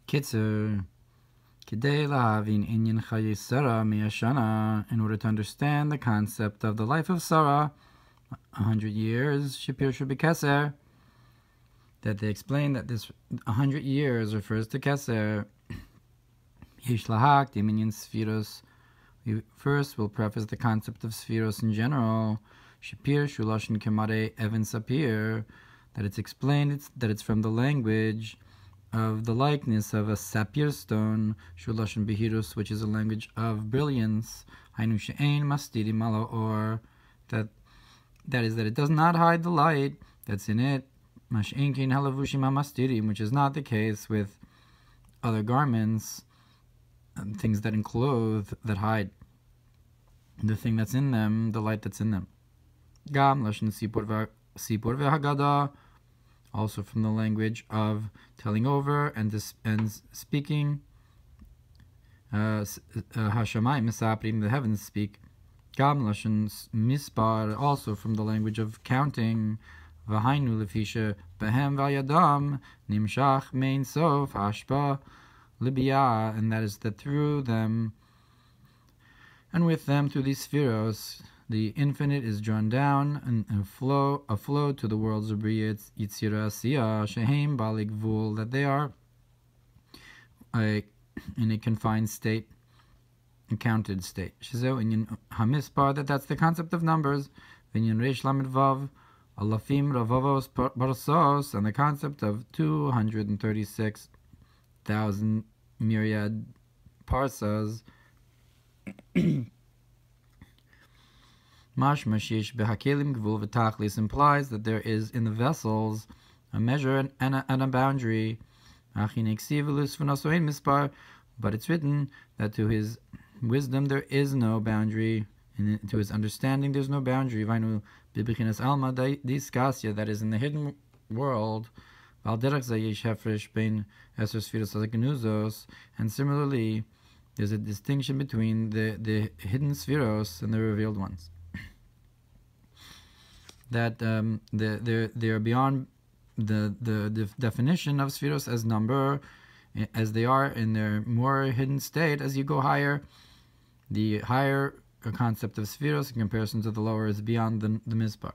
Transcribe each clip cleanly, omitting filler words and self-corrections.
Kitzer, Kidei lahavin inyan Chayeh Sarah miyashana, in order to understand the concept of the life of Sarah, 100 years, Shiur should be Keser, that they explain that this 100 years refers to Keser. Yesh lahak diminyan Sfiros. We first will preface the concept of Sfiros in general. Shiur shuloshin kemare Evan Sapir, that it's explained that it's from the language of the likeness of a sapphire stone, shuloshin behirus, which is a language of brilliance. Hainu she'ein mastiri malo or, that is that it does not hide the light that's in it. Mash'ein kein halavushim hamastirim, which is not the case with other garments, things that enclose, that hide the thing that's in them, the light that's in them. Gam lashon sipur ve'hagada, also from the language of telling over and speaking. Hashamayim misaprim, the heavens speak. Gam lashon mispar, also from the language of counting. V'hainu lefisha behem v'yadam nimshach mein sof hashpa libya, and that is that through them and with them, through these spheros, the infinite is drawn down and a flow to the worlds of Bria, Yitzira Asiya, Shehem Balik Vul, that they are in a confined state, a counted state. Shizo Inyan Hamispar, that's the concept of numbers. Vinyan Reish Lamed Vav, Alafim Ravavos Barsos, and the concept of 236,000 myriad parsas. Mashmashish behakelim gvul v'tachlis implies that there is in the vessels a measure and a boundary. But it's written that to his wisdom there is no boundary, and to his understanding there's no boundary. That is in the hidden world. And similarly, there's a distinction between the hidden spheros and the revealed ones. That they are beyond the definition of spheros as number, as they are in their more hidden state. As you go higher, the higher concept of spheros in comparison to the lower is beyond the mispar.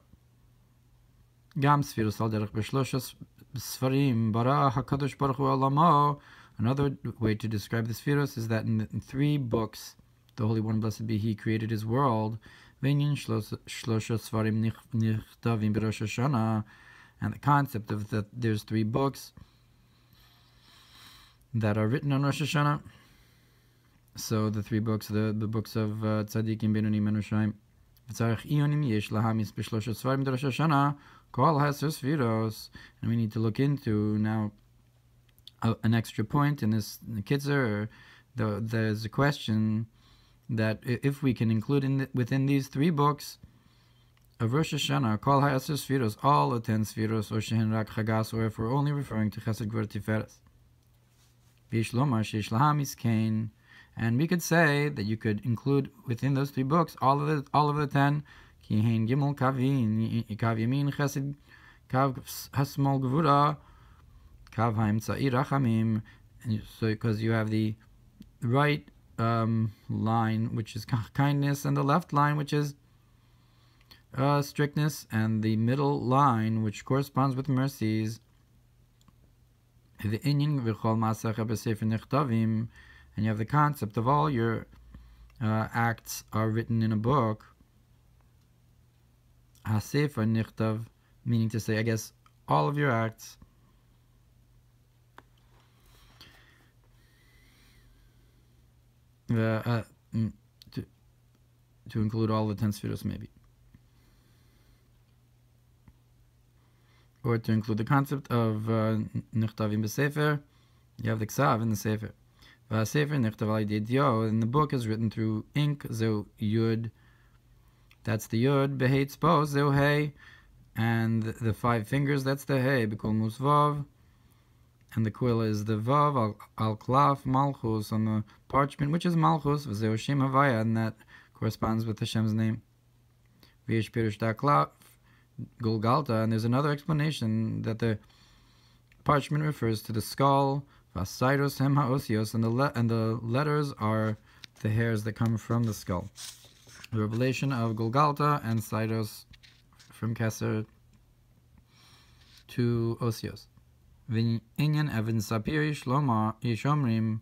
Gam spheros al derech b'shloshos sfarim bara hakadosh baruch hu alamo. Another way to describe the spheros is that in 3 books, the Holy One, blessed be He, created His world. And the concept of that there's 3 books that are written on Rosh Hashanah. So the 3 books, the books of Tzadikim, Benonim, and Roshaim. And we need to look into now an extra point in this Kitzer. There's a question that if we can include within these 3 books of Rosh Hashanah, Kol HaYasir Sfiros, all the 10 Sfiros, or Shehen Rak Chagas, or if we're only referring to Chesed Gvur Tiferes. V'yesh lomar sheish laha miskein, and we could say that you could include within those 3 books all of the 10. Ki hein gimel kavin, kav yamin Chesed, kav hasmol Gvura, kav ha'imtza'i rachamim, so because you have the right line, which is kindness, and the left line, which is strictness, and the middle line, which corresponds with mercies. And you have the concept of all your acts are written in a book. Hasefer nichtav, meaning to say, I guess, all of your acts. To include all the 10 spheros, maybe, or to include the concept of nichtavim b'sefer. You have the ksav in the sefer. V'sefer nichtav al yedei dio, and the book is written through ink. Zeu yud, that's the yud. Behei tzpos zeu hey, and the 5 fingers, that's the hey. B'kol musvav. And the quill is the vav al klaf malchus on the parchment, which is malchus, v'zeu shem havaya, and that corresponds with Hashem's name. V'yesh pirush da klaf gulgalta, and there's another explanation that the parchment refers to the skull. V'asairos hem ha'osios, and the letters are the hairs that come from the skull. The revelation of Golgotha and Sairos from Keser to Osios. V'inyan Evan Sapir Yishomrim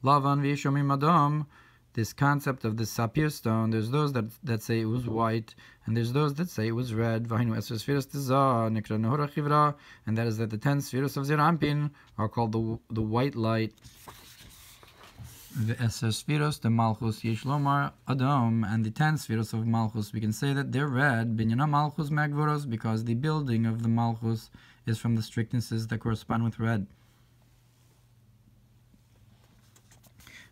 Lavan V'Yishomrim Adam. This concept of the sapphire stone, there's those that say it was white, and there's those that say it was red. And that is that the 10 spheres of Zerampin are called the white light. The Eser spheros, the Malchus Yishlomar Adam, and the 10 spheros of Malchus, we can say that they're red, Binyana Malchus Magvoros, because the building of the Malchus is from the strictnesses that correspond with red.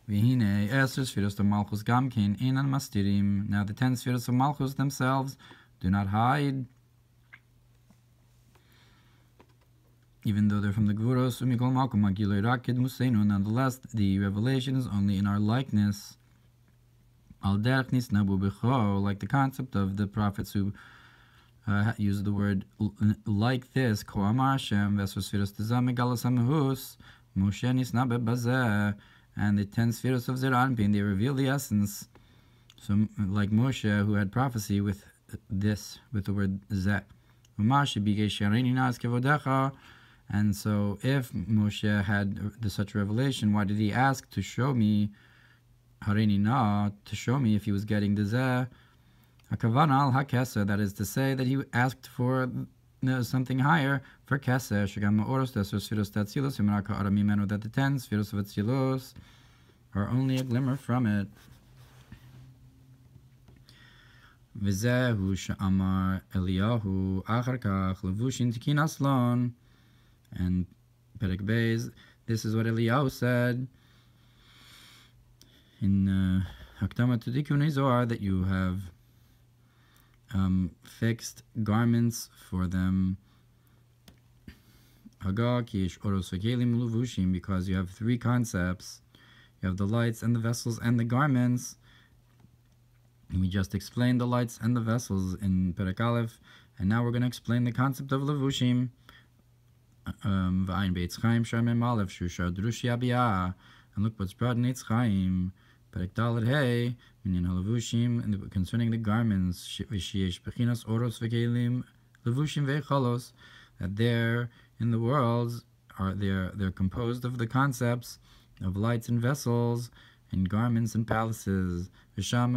V'hinei Eser spheros of Malchus Gamkin Inan Mastirim. Now the 10 spheros of Malchus themselves do not hide, even though they're from the Gvuros. Nonetheless, the revelation is only in our likeness. Al derech nisnabu b'cho, like the concept of the prophets who use the word like this. Ko amar Hashem v'eser spheros tezam megalos hamehus Moshe nisnabe bazeh. And the 10 spheres of Zeranpin, they reveal the essence. So, like Moshe, who had prophecy with this, with the word Zeh. And so, if Moshe had such a revelation, why did he ask to show me, Harini Na, to show me if he was getting the Zeh? Hakavana al HaKeser, that is to say that he asked for something higher for Keser, that the 10 spheres of Atzilus are only a glimmer from it. V'zehu she'amar Eliyahu achar kach levushin tikin aslon. And Perek Beis, this is what Eliyahu said in Hakdama to Tikkun Zohar, that you have fixed garments for them, because you have 3 concepts. You have the lights and the vessels and the garments. And we just explained the lights and the vessels in Perek Aleph, and now we're going to explain the concept of levushim. And look what's brought in Eitz Chaim, Perek Dalet Hey, concerning the garments, that there in the worlds they're composed of the concepts of lights and vessels and garments and palaces. And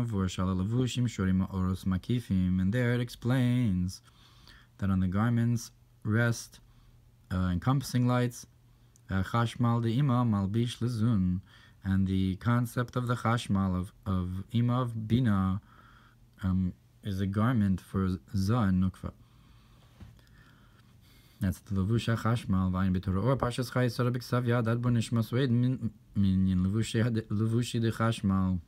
there it explains that on the garments rest encompassing lights, and the concept of the chashmal of ima of bina is a garment for zah and nukva. That's the levush chashmal. Vayin b'torah or Parshas Chayeh Sarah b'ksav yad ad bo nishmas oed minyan levushi de chashmal.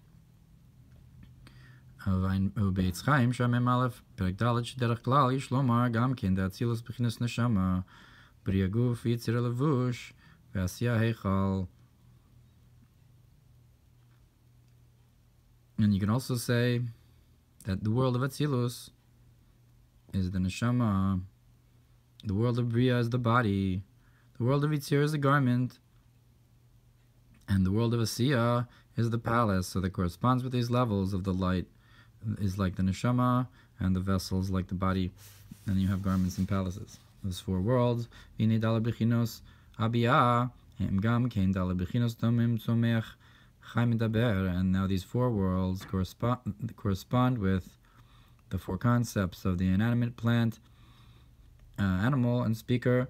Vayin b'Eitz Chaim shamem aleph perek dalet shederach klal yish lomar gam ken da'atzilus b'chinas neshama b'ri aguf yitzir levush v'asiyah heichal. And you can also say that the world of Atzilus is the neshama, the world of Bria is the body, the world of Yitzir is the garment, and the world of Asiyah is the palace. So that corresponds with these levels of the light is like the neshama, and the vessels like the body, and you have garments and palaces. Those 4 worlds. V'nei dala b'chinos abiyah hem gam kein dala b'chinos domim tzomech. And now these 4 worlds correspond with the 4 concepts of the inanimate plant, animal, and speaker.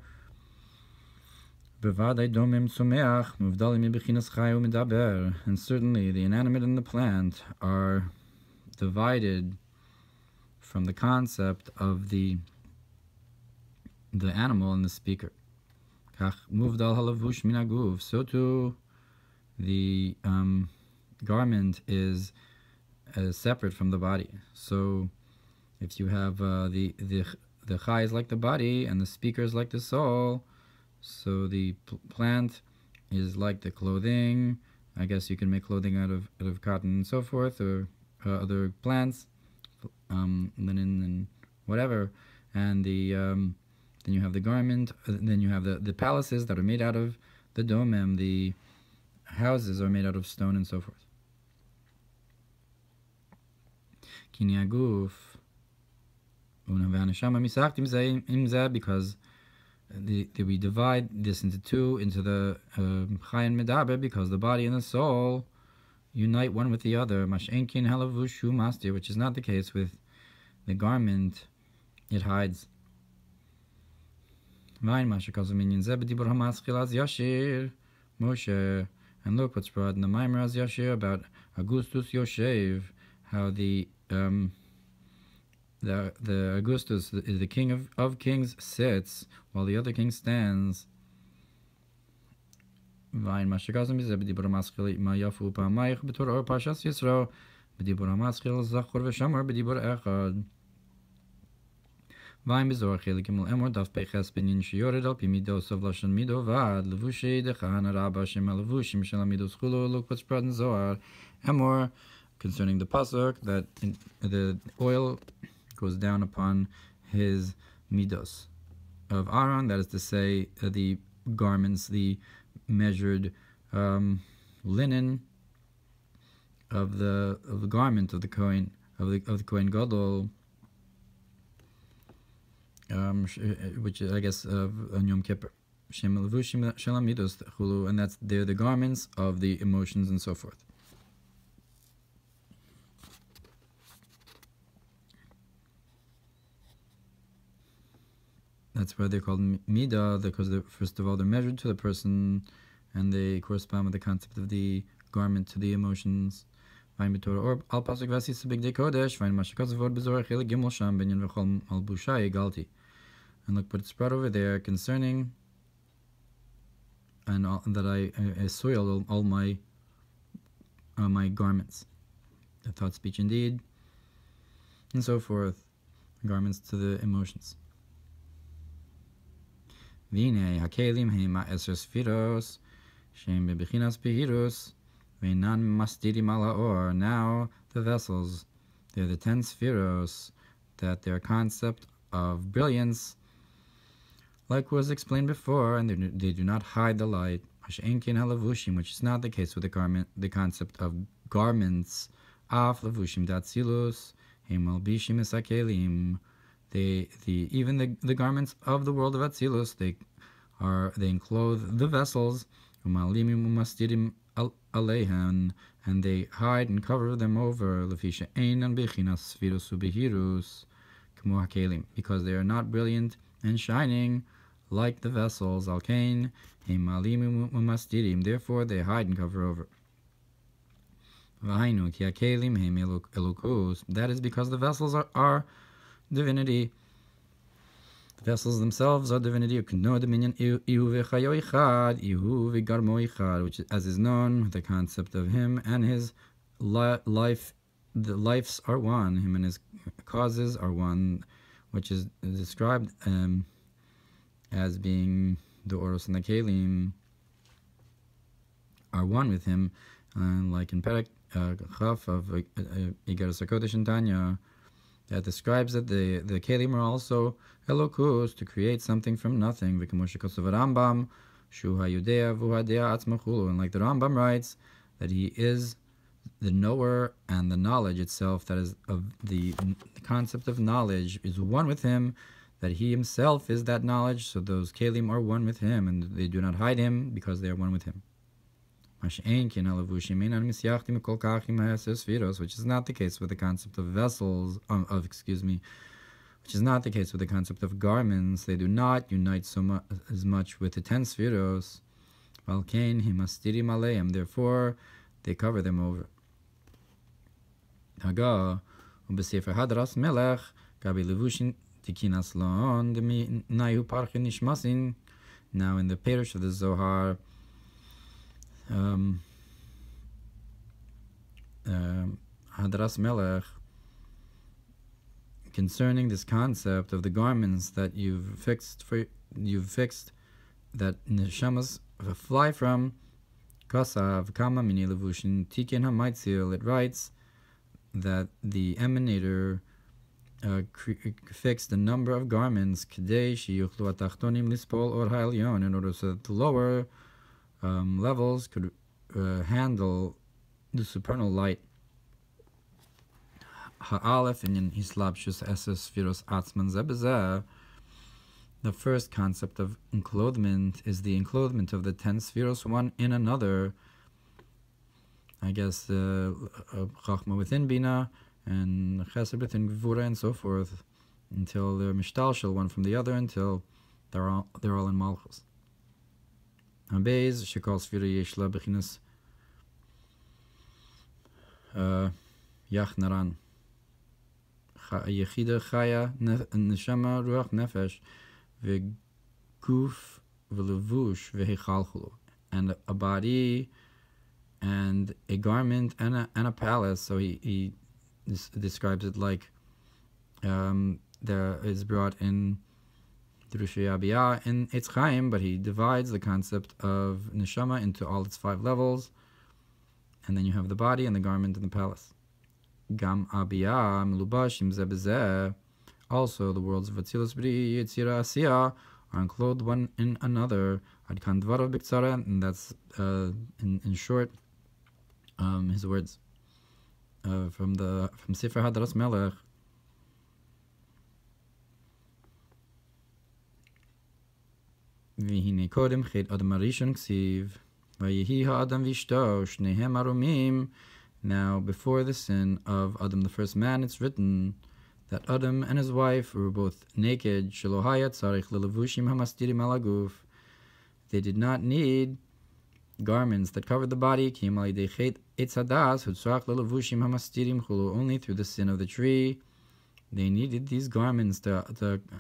And certainly the inanimate and the plant are divided from the concept of the animal and the speaker. So too the garment is separate from the body. So if you have the Chayeh is like the body and the speaker is like the soul, so the plant is like the clothing. I guess you can make clothing out of cotton and so forth, or other plants, linen and whatever. And then you have the garment. Then you have the palaces that are made out of the domem, the houses, are made out of stone and so forth. Kini aguf unav'aneshama misachtim zeh im zeh, because we divide this into two, into the Chayeh and Medaber, because the body and the soul unite one with the other. Mash'enkin halavushu mastir, which is not the case with the garment; it hides. Moshe, and look what's brought in the Mamer as Yashir about Augustus Yoshev, how the Augustus, the king of kings, sits while the other king stands. Vayim b'zohar chelik gimel emor daf peches binyin shiyored al pi midos of lashon mido vad levushi dechan rabba shem levushim shel midos chulu. Look what's brought in Zohar emor concerning the pasuk that the oil goes down upon his midos of Aaron, that is to say, the garments, the measured linen of the garment of the Kohen of the Kohen Gadol. Which is, I guess, on Yom Kippur, and they're the garments of the emotions and so forth. That's why they're called midah, because first of all they're measured to the person, and they correspond with the concept of the garment to the emotions. Or al pasuk vasis big day kodesh, find mashakaz vod b'zohar chelik gimel sham binyan v'chol al bushai galti. And look what it's brought over there concerning, and that I soiled all my garments, the thought, speech, and deed, and so forth, garments to the emotions. V'inei hakelim heima eser sfiros shem bebechinas behirus v'einan mastirim ala or. Now the vessels, they're the 10 spheros, that their concept of brilliance, like was explained before, and they do not hide the light. Mash'enkin halavushim, which is not the case with the concept of garments. Af lavushim datzilus hemal bishim esakelim. Even the garments of the world of Atzilus, they enclose the vessels. Umalimim umastirim aleihan, and they hide and cover them over. Lefisha einan bechinas svirus ubehirus k'mo hakelim, because they are not brilliant and shining like the vessals. Alkain hemalim umastirim, therefore they hide and cover over. V'hainu ki hakelim hem elukus, that is because the vessels are divinity. The vessels themselves are divinity. Which is, as is known, the concept of him and his life, the lives are one. Him and his causes are one, which is described as being the Oros and the Kelim are one with him, like in Perek Chaf of Igeres HaKodesh and Tanya, that describes that the Kelim are also Elokus, to create something from nothing. And like the Rambam writes, that he is the knower, and the knowledge itself, that is of the concept of knowledge, is one with him, that he himself is that knowledge. So those Kelim are one with him, and they do not hide him because they are one with him. Which is not the case with the concept of vessels, which is not the case with the concept of garments. They do not unite as much with the 10 spheros. Therefore, they cover them over. Now in the Parish of the Zohar, Hadras Melech, concerning this concept of the garments that you've fixed that neshamas fly from, Kasav Kama Mini Levushin Tikin Hamaitzil, it writes that the emanator fixed a number of garments, Kadei Shiyuchlu Atachtonim Lispol Ohr Ha'elyon, in order so that the lower levels could handle the supernal light. Ha'alef in hislabshus eses sfiros atzman zebezeh. The first concept of enclothement is the enclothement of the 10 spheros one in another. I guess Chachma within Bina and Chesed within Gvura and so forth, until they're mishtalshel one from the other, until they're all in Malchus. Habez shekol sfira yeshla bechinas yachnaran yechida chaya neshama ruach nefesh v'guf v'levush v'hechalchulu, and a body and a garment and a palace. So he describes it like there is brought in Drushei Abiyah in Eitz Chaim, but he divides the concept of neshama into all its 5 levels, and then you have the body and the garment and the palace. Gam Abiyah melubashim zeh bezeh. Also, the worlds of Atzilus, Bri, Yetzira, Asiya are enclosed one in another. Ad kan dvarav b'ktzara, and that's in short his words from Sefer Hadaras Melech. V'hine kodem chet adam harishon ksiv vayehi ha'adam v'ishto shnehem arumim. Now, before the sin of Adam, the first man, it's written that Adam and his wife were both naked. Shelo haya tzarich lelevushim hamastirim alaguf. They did not need garments that covered the body. Ki im al yidei chet eitz hadas hutzrach lelevushim hamastirim chulu. Only through the sin of the tree, they needed these garments to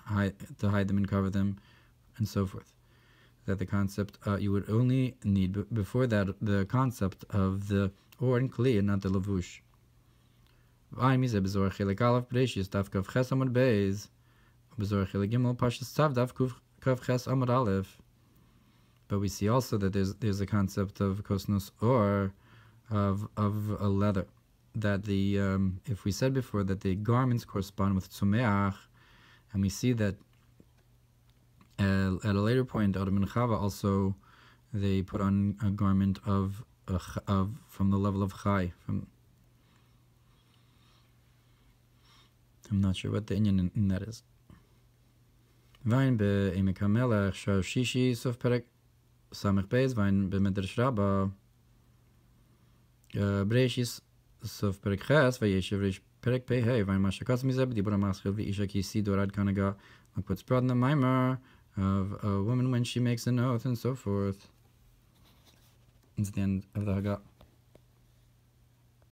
hide them and cover them, and so forth. That the concept you would only need before that the concept of the or and kli and not the levush. But we see also that there's a concept of kosnos or of a leather, that the if we said before that the garments correspond with tzumeach, and we see that at a later point Adam and Chava also they put on a garment of from the level of Chayeh. I'm not sure what the inyan in that is. Vain be'emek hamelech shar shishi sof perek samech beis vain be'medrash rabba Bereishis sof perek ches vayeshev reish perek pei hey vain mashakas mizeh b'dibur ha'maschil v'isha ki si dorad kanaga, like what's brought in the Mamer of a woman when she makes an oath and so forth. It's the end of the Haggah.